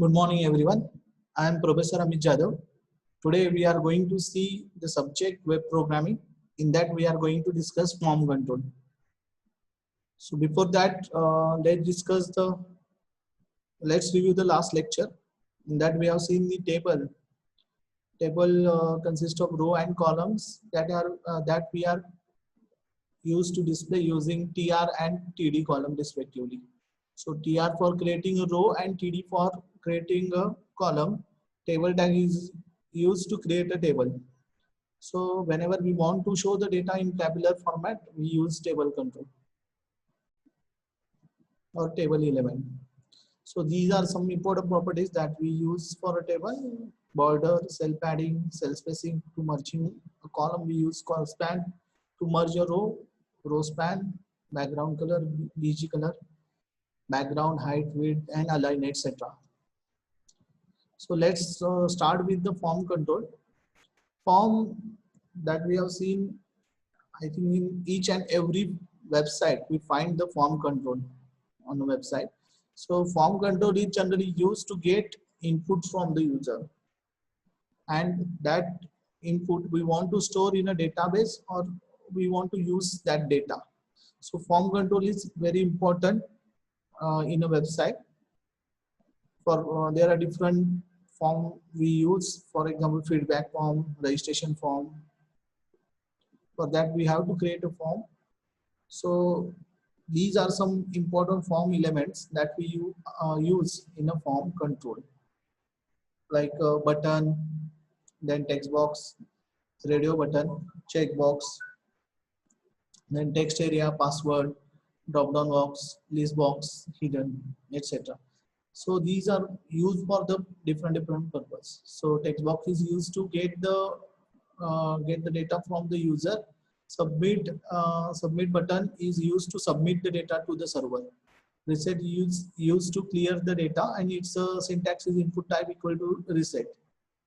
Good morning, everyone. I am Professor Amit Jadhav. Today we are going to see the subject web programming. In that we are going to discuss form control. So before that, let's review the last lecture. In that we have seen the table. Table consists of row and columns that we are used to display using TR and TD column respectively. So TR for creating a row and TD for creating a column. Table tag is used to create a table. So whenever we want to show the data in tabular format, we use table control or table element. So these are some important properties that we use for a table: border, cell padding, cell spacing. To merging a column, we use column span. To merge a row, row span, background color, BG color, background height, width, and align, etc. So let's start with the form control. Form that we have seen, I think in each and every website, we find the form control on the website. So form control is generally used to get input from the user, and that input we want to store in a database or we want to use that data. So form control is very important in a website. For there are different form we use, for example feedback form, registration form. For that we have to create a form. So these are some important form elements that we use in a form control, like a button, then text box, radio button, checkbox, then text area, password, drop down box, list box, hidden, etc. So these are used for the different purpose. So text box is used to get the data from the user. Submit button is used to submit the data to the server. Reset is used to clear the data, and its syntax is input type equal to reset.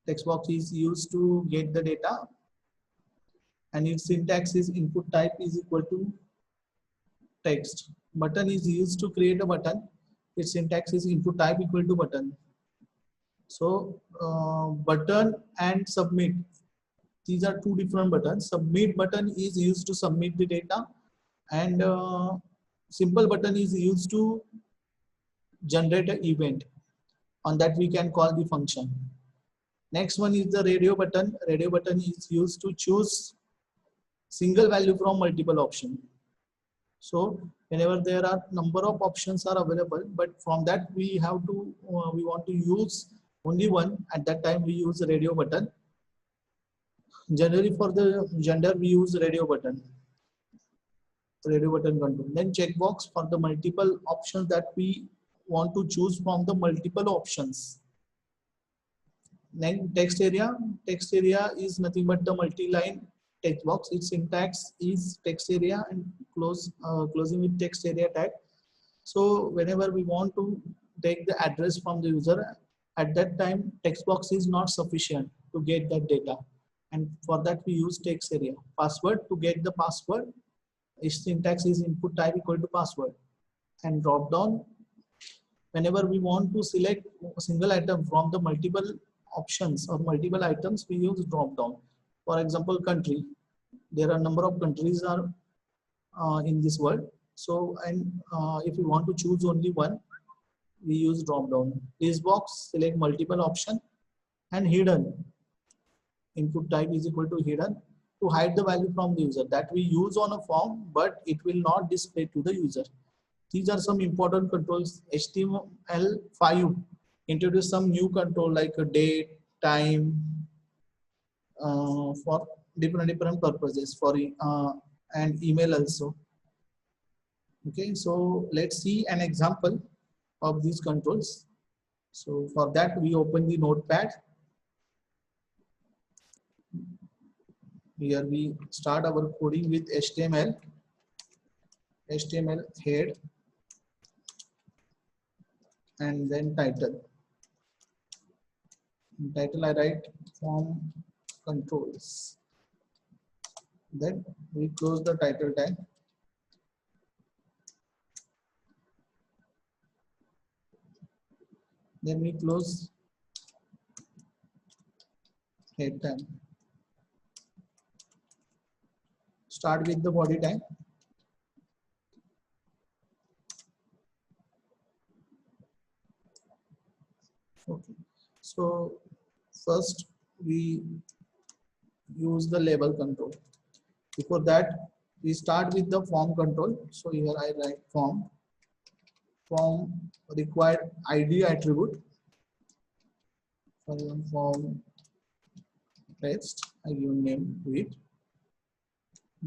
Text box is used to get the data, and its syntax is input type is equal to text. Button is used to create a button. Its syntax is input type equal to button. So button and submit, these are two different buttons. Submit button is used to submit the data, and simple button is used to generate an event. On that we can call the function. Next one is the radio button. Radio button is used to choose single value from multiple options. So whenever there are number of options are available, but from that we have to we want to use only one. At that time we use the radio button. Generally for the gender we use radio button control. Then checkbox for the multiple options that we want to choose from the multiple options. Then text area is nothing but the multi-line text box. Its syntax is text area and closing with text area tag. So whenever we want to take the address from the user, at that time text box is not sufficient to get that data, and for that we use text area. Password, to get the password, its syntax is input type equal to password. And drop down, whenever we want to select a single item from the multiple options or multiple items, we use drop down. For example, country, there are number of countries are in this world. So, and if we want to choose only one, we use drop down. List box, select multiple option. And hidden, input type is equal to hidden, to hide the value from the user, that we use on a form but it will not display to the user. These are some important controls. HTML5 introduce some new control like a date, time, for different purposes, for and email also. Okay, so let's see an example of these controls. So for that we open the notepad. Here we start our coding with HTML head, and then title. In title I write form controls. Then we close the title tag. Then we close head tag. Start with the body tag. Okay. So first we use the label control. Before that, we start with the form control. So here I write form required ID attribute. For form text, I give name to it.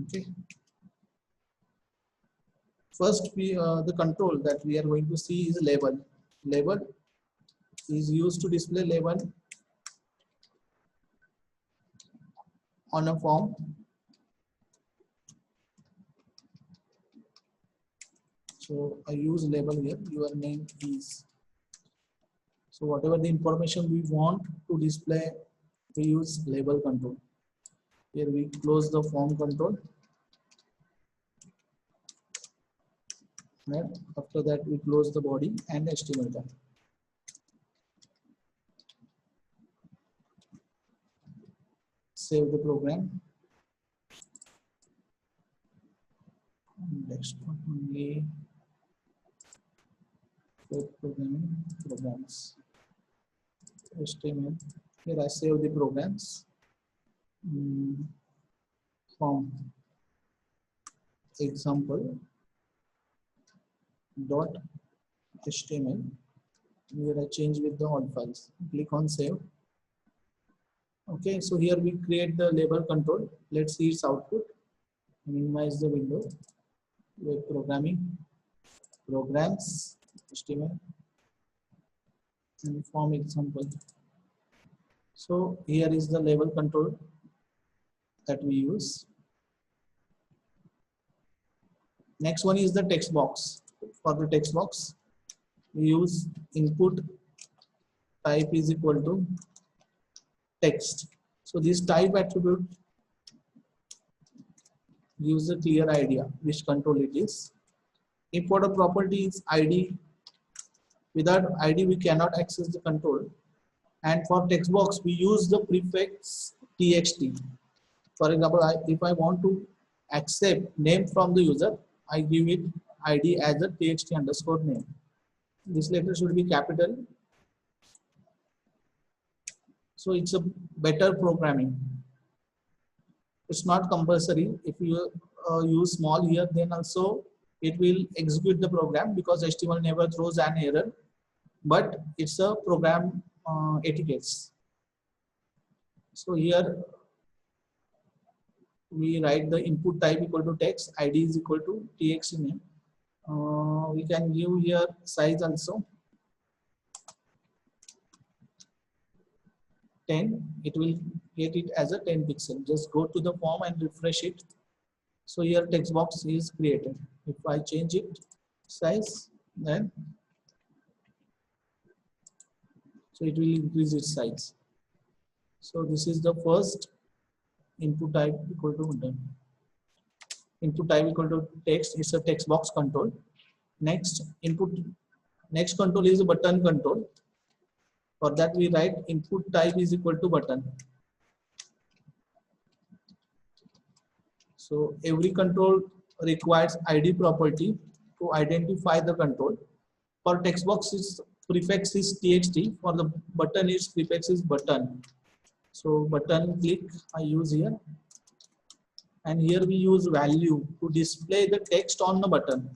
Okay. First, the control that we are going to see is label. Label is used to display label on a form. So I use label here. Your name is. So whatever the information we want to display, we use label control. Here we close the form control. And after that, we close the body and HTML tag. Save the program. Next one only. Programming programs. HTML. Here I save the programs. Form example dot HTML. Here I change with the all files. Click on save. Okay, so here we create the label control. Let's see its output. Minimize the window. Web programming, programs, HTML, and form example. So here is the label control that we use. Next one is the text box. For the text box, we use input type is equal to text. So this type attribute gives a clear idea which control it is. Importer property is ID. Without ID, we cannot access the control. And for text box, we use the prefix txt. For example, if I want to accept name from the user, I give it ID as a txt underscore name. This letter should be capital. So it's a better programming. It's not compulsory. If you use small here, then also it will execute the program because HTML never throws an error. But it's a program etiquettes. So here we write the input type equal to text, ID is equal to txt name. We can give here size also 10. It will get it as a 10 pixel. Just go to the form and refresh it. So here text box is created. If I change it size, then so it will increase its size. So this is the first input type equal to done. Input type equal to text is a text box control. Next control is a button control. For that we write input type is equal to button. So every control requires ID property to identify the control. For text box its prefix is txt. For the button its prefix is button. So button click I use here. And here we use value to display the text on the button.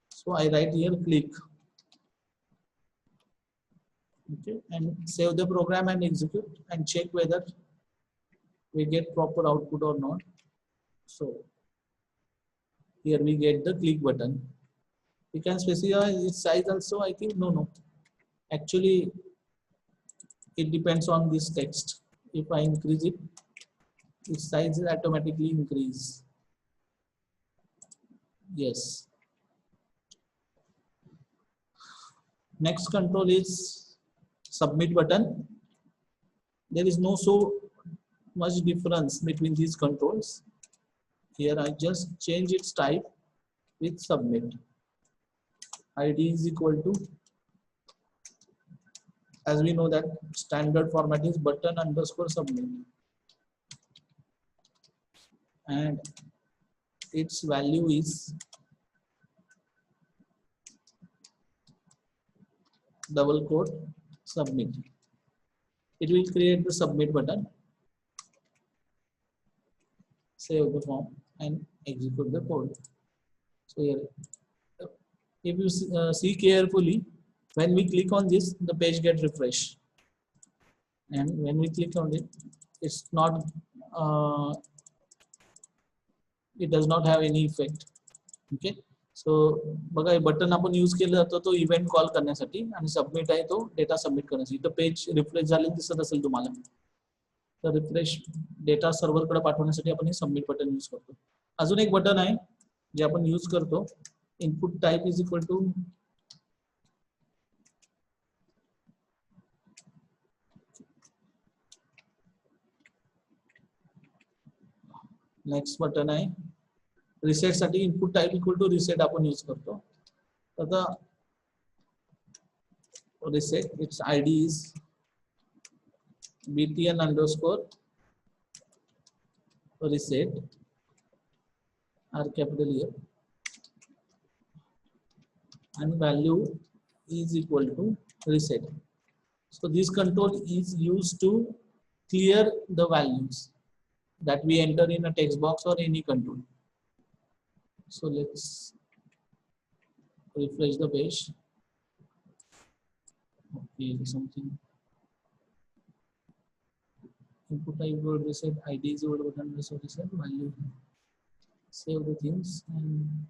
So I write here click. Okay, and save the program and execute and check whether we get proper output or not. So here we get the click button. We can specify its size also. I think no. Actually, it depends on this text. If I increase it, its size will automatically increase. Yes. Next control is submit button. There is no so much difference between these controls. Here I just change its type with submit. ID is equal to as we know that standard format is button underscore submit, and its value is double quote submit. It will create the submit button, save the form, and execute the code. So here, if you see carefully, when we click on this, the page gets refreshed, and when we click on it, it's not it does not have any effect. Okay, so बघा हे button आपण use केलं जातं तो event call करण्यासाठी, आणि submit आहे तो data submit करण्यासाठी. इथं पेज रिफ्रेश झालेलं दिसत असेल तुम्हाला, तर रिफ्रेश डेटा सर्व्हरकडे पाठवण्यासाठी आपण हे सबमिट बटन यूज करतो. अजून एक बटन आहे जे आपण यूज करतो, input type is equal to next button आहे रिसेट साठी. Input type equal to reset आपण यूज करतो. आता reset, its id is btn underscore reset, r capital here, and value is equal to reset. So this control is used to clear the values that we enter in a text box or any control. So let's refresh the page. Okay, something input type word reset, id is word button reset, value, save the things, and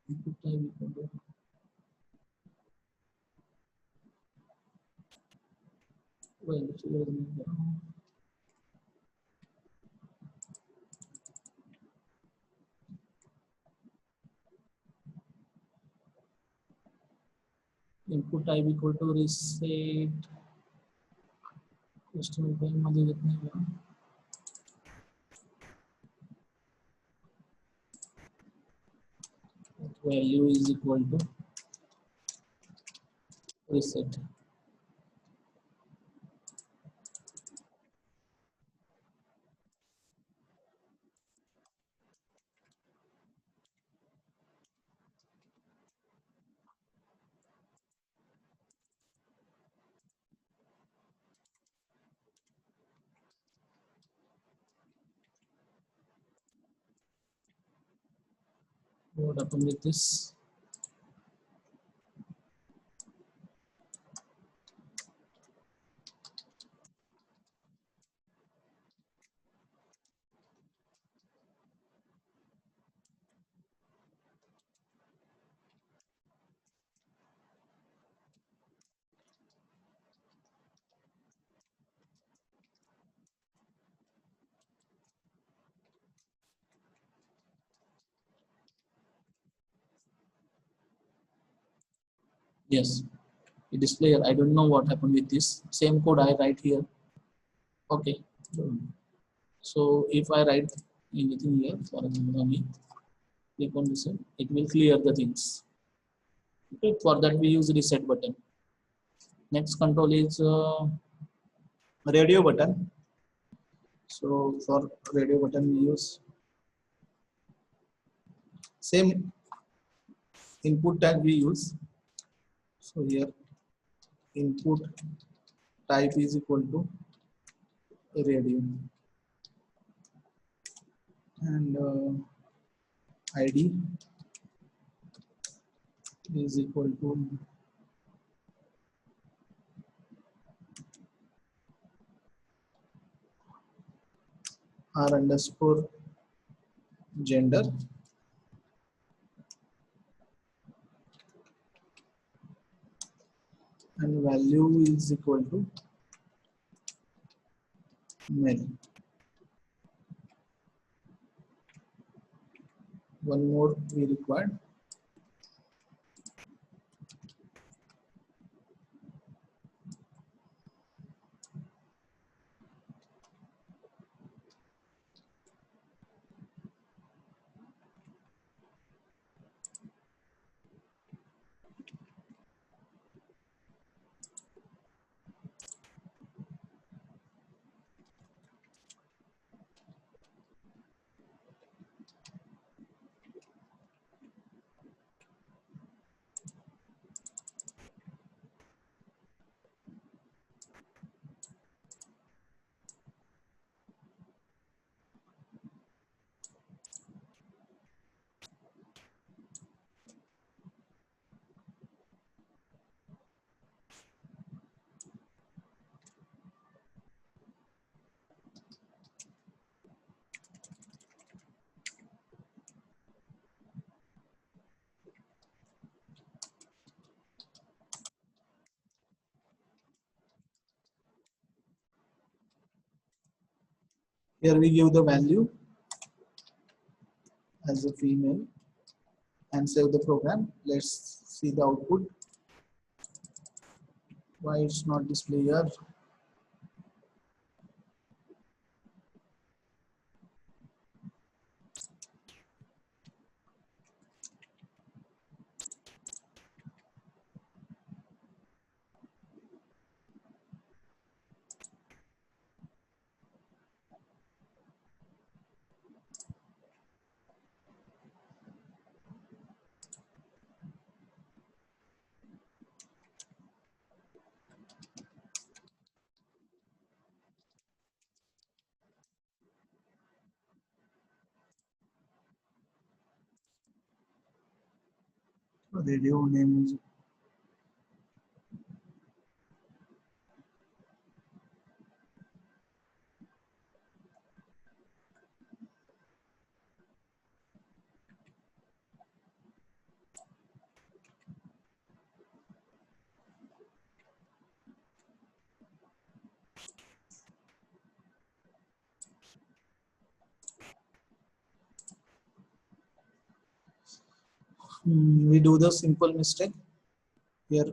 input type equal to input type equal to reset. Customer bank मध्ये येत नाही का? Value is equal to reset. What happened with this? Yes, it display here. I don't know what happened with this. Same code I write here. Okay. So if I write anything here, for example, click on reset, it will clear the things. Okay. For that we use reset button. Next control is radio button. So for radio button we use same input tag we use. So here input type is equal to radio, and id is equal to r underscore gender, and value is equal to male. One more we required. Here we give the value as a female and save the program. Let's see the output. Why it's not display here? Radio name is we do the simple mistake. Here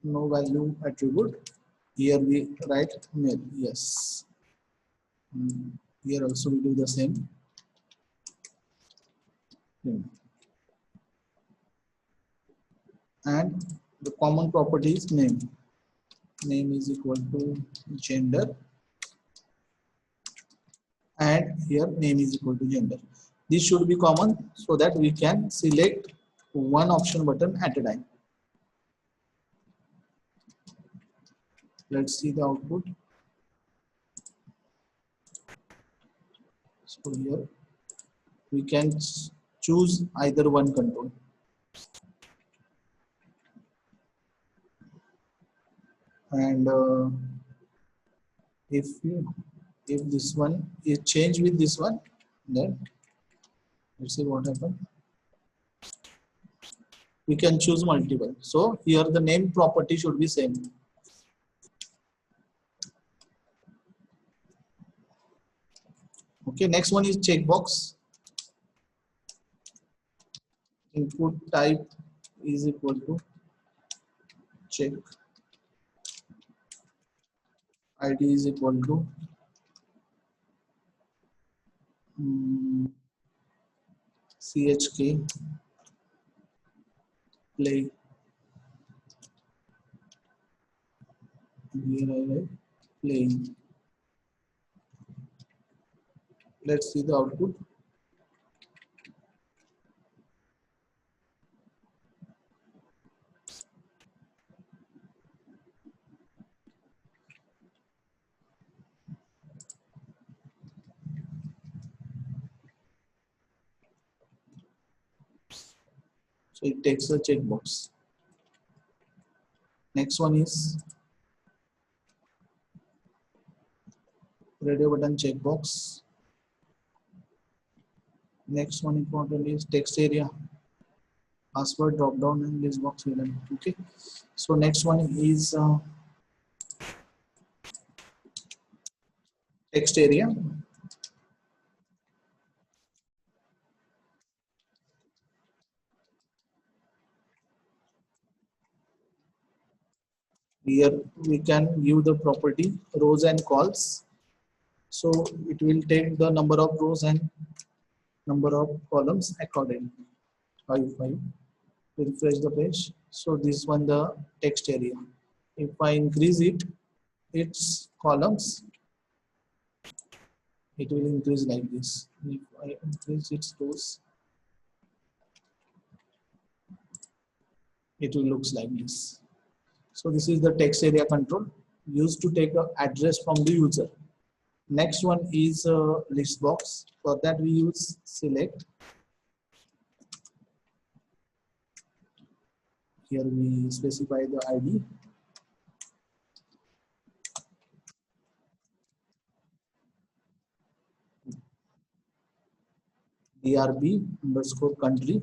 no value attribute. Here we write male. Yes. Here also we do the same. And the common property is name. Name is equal to gender, and here name is equal to gender. This should be common so that we can select one option button at a time. Let's see the output. So here we can choose either one control. And if this one is changed with this one, then let's see what happens. We can choose multiple. So here the name property should be same. Okay, next one is checkbox. Input type is equal to check. ID is equal to CHK play. Here I write playing. Let's see the output. So it takes a checkbox. Next one is radio button checkbox. Next one important is text area, password drop down and list box element. Okay, so next one is text area. Here we can view the property rows and calls. So it will take the number of rows and number of columns accordingly. 5. Refresh the page. So this one the text area. If I increase it, its columns, it will increase like this. If I increase its rows, it will looks like this. So this is the text area control used to take an address from the user. Next one is list box. For that we use select. Here we specify the ID. DRB underscore country.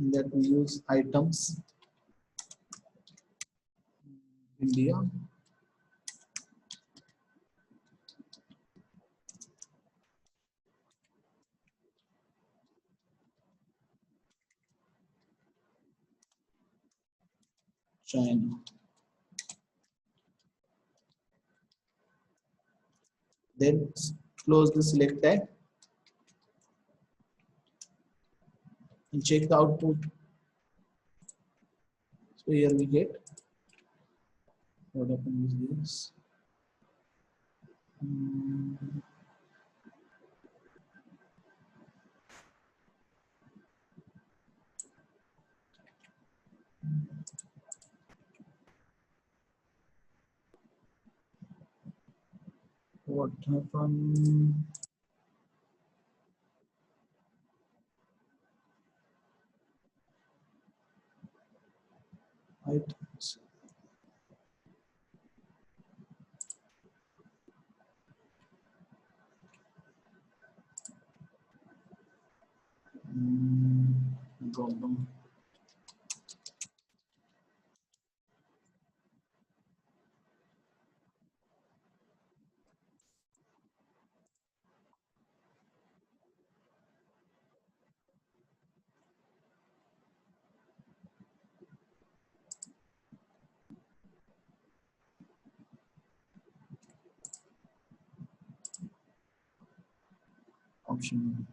In that we use items India. China. Then close the select tag and check the output. So here we get what happens is this. What happened? Right. Problem. Option.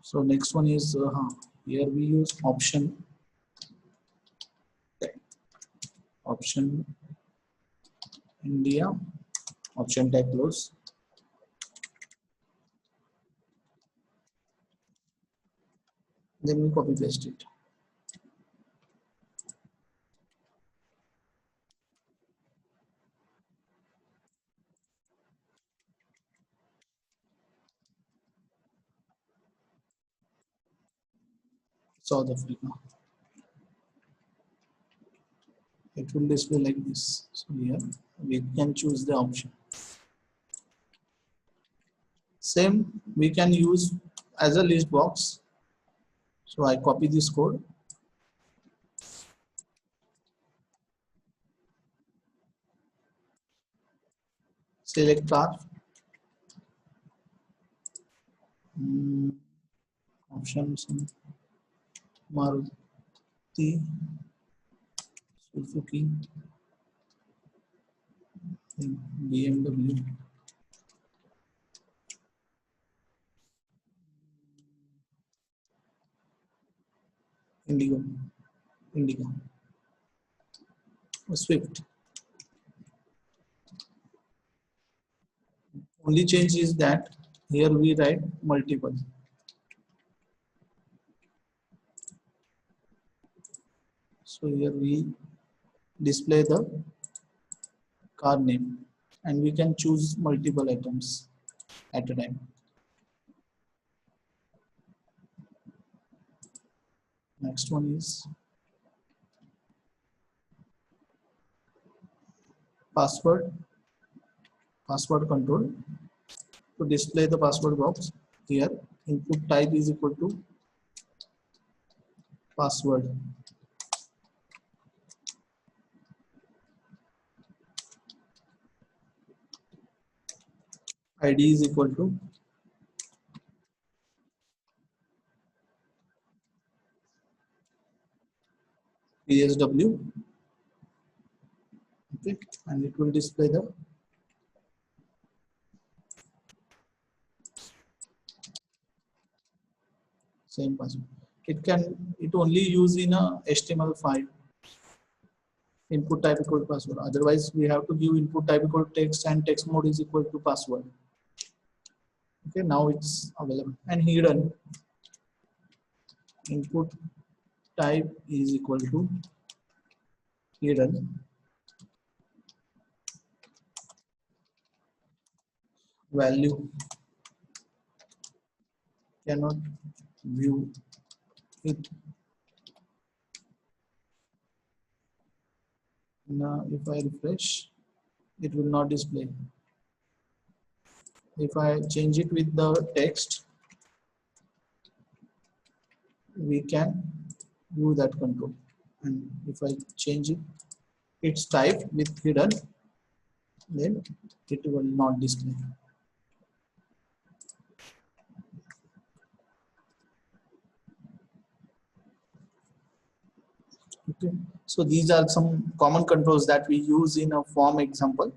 So next one is here we use option India, option tag close. Then we copy paste it. South Africa. It will display like this. So here we can choose the option. Same we can use as a list box. So I copy this code. Select car. Options Maruti, Suzuki, BMW, Indigo, Swift. Only change is that here we write multiple. So here we display the car name and we can choose multiple items at a time. Next one is password control. To display the password box, here input type is equal to password. ID is equal to PSW. Okay, and it will display the same password. It only use in a HTML file. Input type equal to password. Otherwise, we have to give input type equal to text and text mode is equal to password. Okay, now it's available. And hidden input type is equal to hidden value cannot view it. Now if I refresh, it will not display. If I change it with the text, we can view that control. And if I change it, its type with hidden, then it will not display. Okay, so these are some common controls that we use in a form example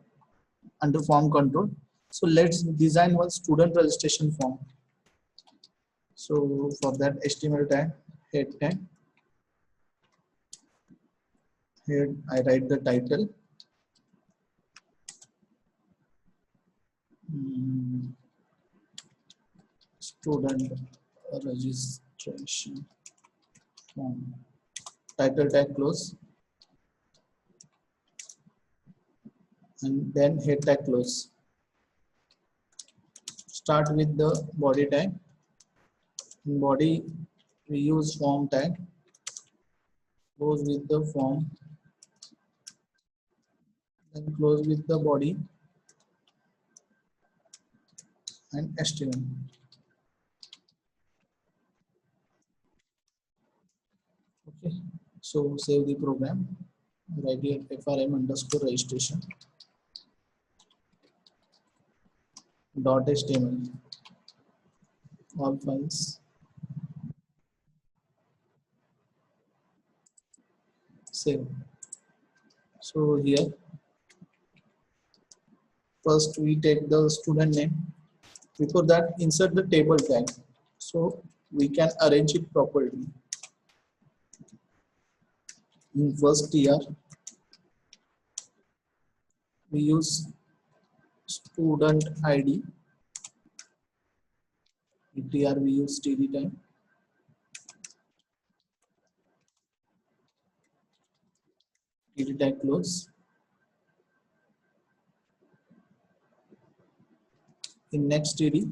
under form control. So let's design one student registration form. So for that, HTML tag, head tag, here I write the title, student registration form, title tag close, and then head tag close. Start with the body tag. In body we use form tag, close with the form, then close with the body and HTML. Okay, so save the program, write here frm underscore registration dot html, all files, save. So here first we take the student name. Before that, insert the table tag so we can arrange it properly. In first tier we use student ID. In TR we use TD time. TD tag close. In next TD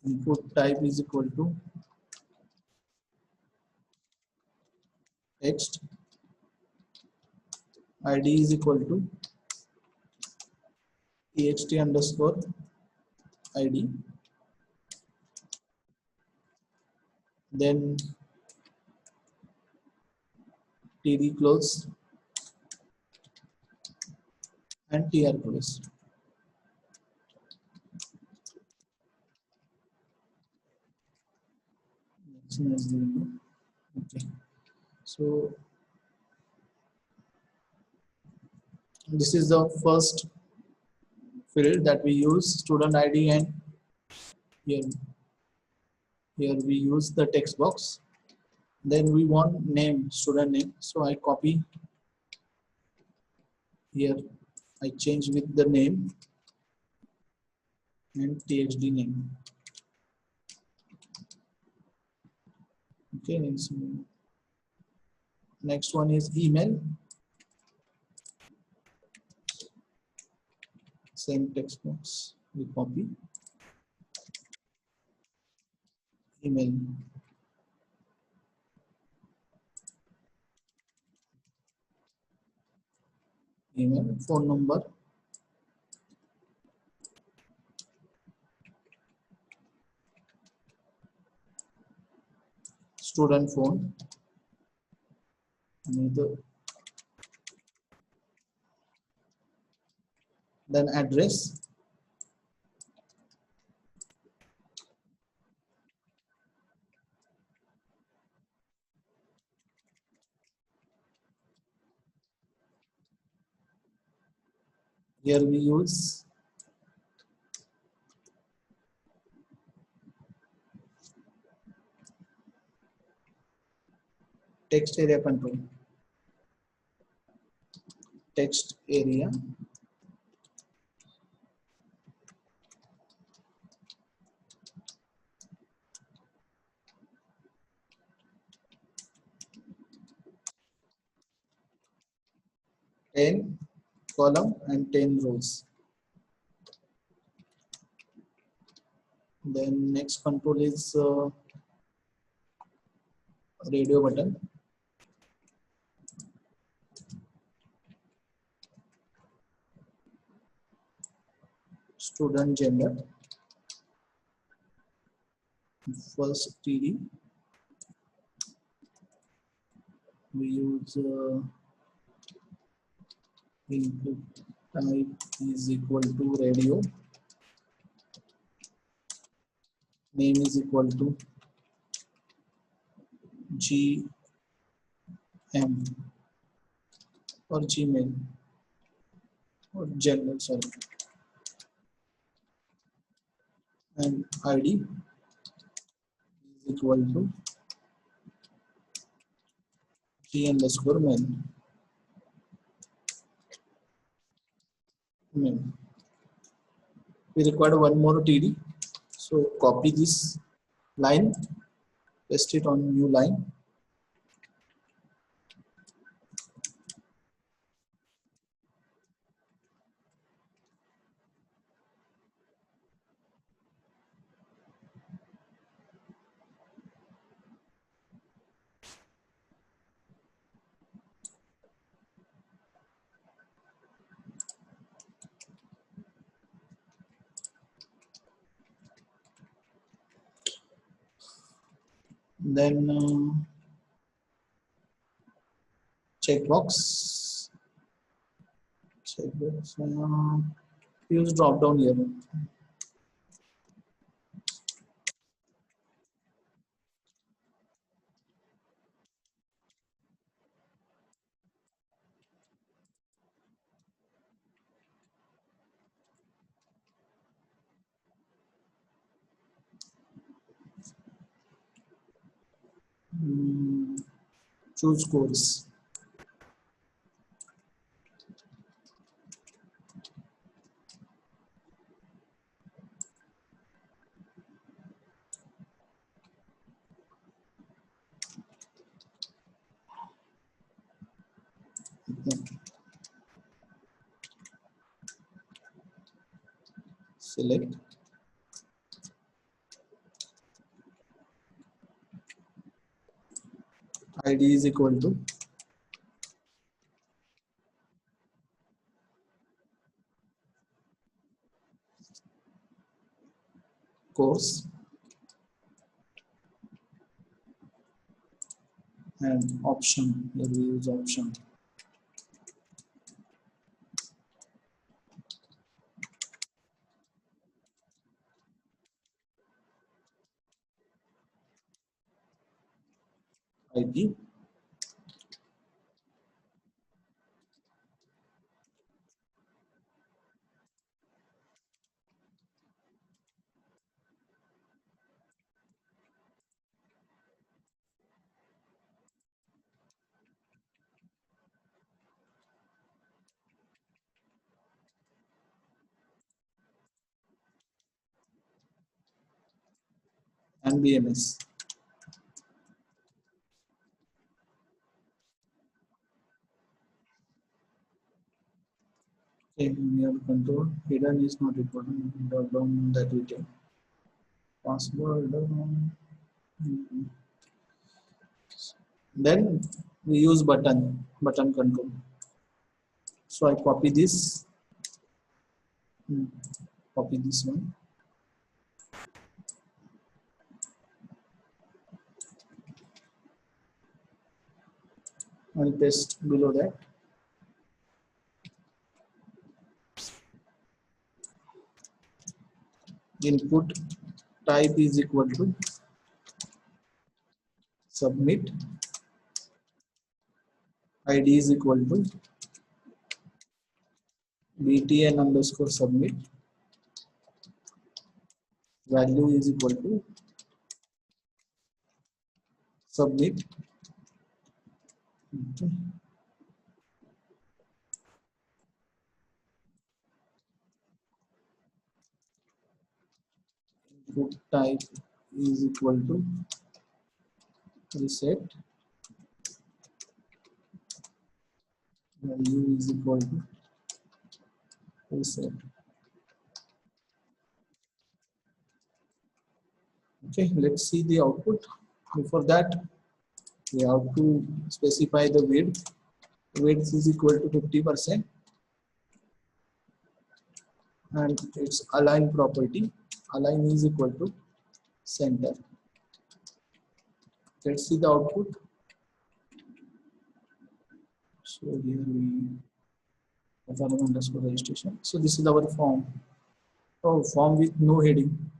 input type is equal to text, ID is equal to text underscore ID, then TD close and TR close. Okay, so this is the first field that we use, student ID, and here we use the text box. Then we want name, student name, so I copy here, I change with the name and TXT name. Okay, so next one is email, same text box, we copy email, phone number, student phone, another, then address, here we use text area control, text area, 10 column and 10 rows. Then next control is radio button. Student gender. First TD. We use input type is equal to radio. Name is equal to GM or Gmail or general, sorry. And ID is equal to G_mail. We require one more TD. So copy this line, paste it on new line. Then checkbox. Use drop down here. Choose course. Select. ID is equal to course and option. Here we use option. ID. And BMS. Okay, we have control. Hidden is not important. Drop down that we take. Password. Then we use button control. So I copy this. Copy this one. I'll paste below that. Input type is equal to submit. ID is equal to btn underscore submit. Value is equal to submit. Okay. Input type is equal to reset. value is equal to reset. Okay, let's see the output. Before that, we have to specify the width. Width is equal to 50%, and its align property. Align is equal to center. Let's see the output. So here we have underscore registration. So this is our form. Oh, form with no heading.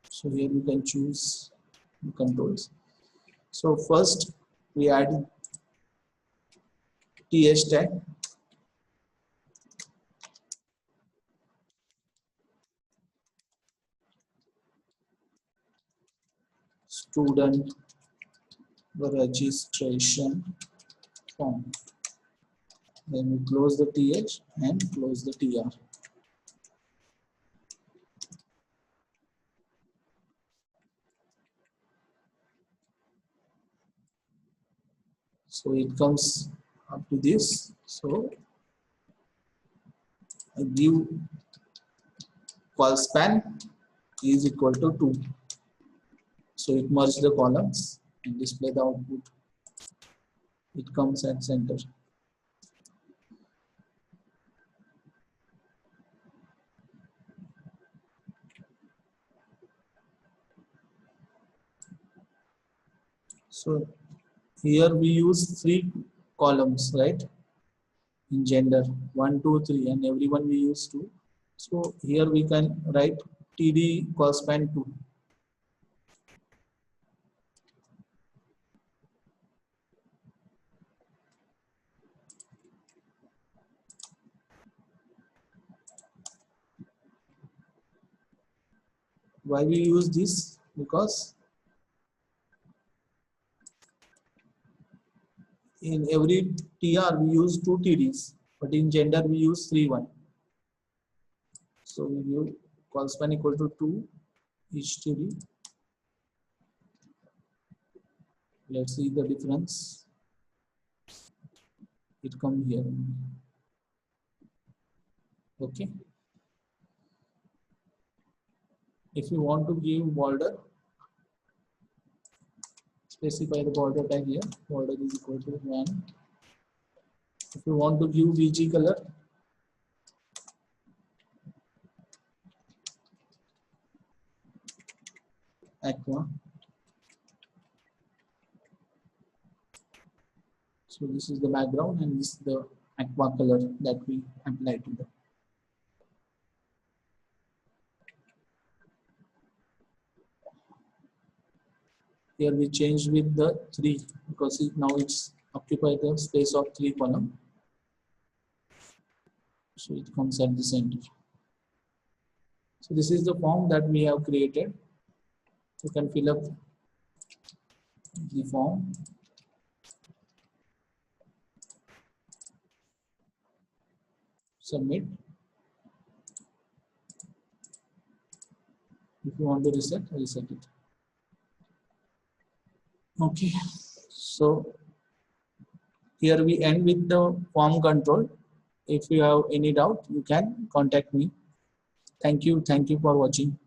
So here we can choose the controls. So first we add TH tag. Student registration form. Then we close the TH and close the TR. So it comes up to this. So I give call span is equal to 2. So it merges the columns and display the output. It comes at center. So here we use 3 columns, right? In gender 1, 2, 3, and everyone we use 2. So here we can write TD call span 2. Why we use this? Because in every TR we use 2 TDs, but in gender we use 3, 1. So we use call span equal to 2 each TD. Let's see the difference. It comes here. Okay. If you want to give border, specify the border tag here. Border is equal to 1. If you want to give VG color, aqua. So this is the background and this is the aqua color that we apply to the. Here we change with the 3 because now it's occupy the space of 3 column. So it comes at the center. So this is the form that we have created. You can fill up the form. Submit. If you want to reset, reset it. Okay, so here we end with the form control. If you have any doubt, you can contact me. Thank you for watching.